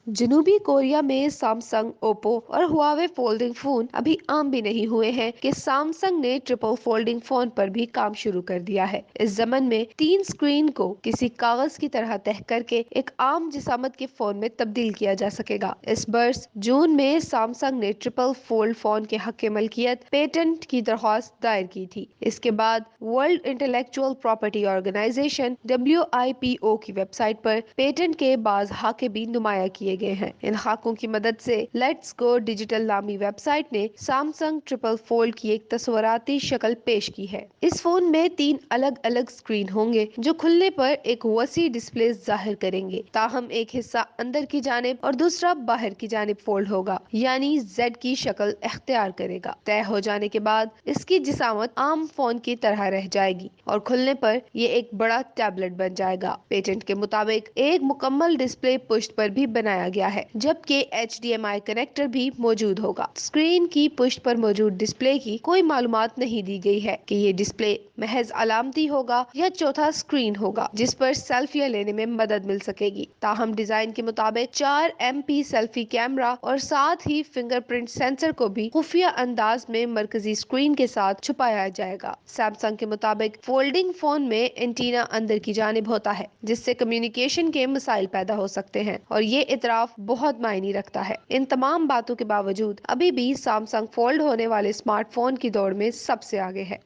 जनूबी कोरिया में Samsung, Oppo और हुआवे फोल्डिंग फोन अभी आम भी नहीं हुए हैं कि सैमसंग ने ट्रिपल फोल्डिंग फोन पर भी काम शुरू कर दिया है। इस जमन में 3 स्क्रीन को किसी कागज की तरह तह करके एक आम जिसामत के फोन में तब्दील किया जा सकेगा। इस वर्ष जून में सैमसंग ने ट्रिपल फोल्ड फोन के हक मलकियत पेटेंट की दरख्वास्त दायर की थी। इसके बाद world intellectual property organisation WIPO की वेबसाइट पर पेटेंट के बाज हाके भी नुमाया किए गए हैं। इन खाकों की मदद से लेट्स गो डिजिटल नामी वेबसाइट ने सैमसंग ट्रिपल फोल्ड की एक तस्वीराती शक्ल पेश की है। इस फोन में 3 अलग-अलग स्क्रीन होंगे जो खुलने पर एक वसी डिस्प्ले जाहिर करेंगे। ताहम एक हिस्सा अंदर की जानिब और दूसरा बाहर की जानिब फोल्ड होगा, यानी जेड की शक्ल इख्तियार करेगा। तय हो जाने के बाद इसकी जिसामत आम फोन की तरह रह जाएगी और खुलने पर ये एक बड़ा टैबलेट बन जाएगा। पेटेंट के मुताबिक एक मुकम्मल डिस्प्ले पुष्ट पर भी बनाया गया है, जबकि HDMI कनेक्टर भी मौजूद होगा। स्क्रीन की पुष्ट पर मौजूद डिस्प्ले की कोई मालूमात नहीं दी गई है कि ये डिस्प्ले महज अलामती होगा या चौथा स्क्रीन होगा जिस पर सेल्फियां लेने में मदद मिल सकेगी। ताहम डिजाइन के मुताबिक 4 MP सेल्फी कैमरा और साथ ही फिंगरप्रिंट सेंसर को भी खुफिया अंदाज में मरकजी स्क्रीन के साथ छुपाया जाएगा। सैमसंग के मुताबिक फोल्डिंग फोन में एंटीना अंदर की जानिब होता है, जिससे कम्युनिकेशन के मसाइल पैदा हो सकते हैं और ये इतराफ बहुत मायने रखता है। इन तमाम बातों के बावजूद अभी भी सैमसंग फोल्ड होने वाले स्मार्टफोन की दौड़ में सबसे आगे है।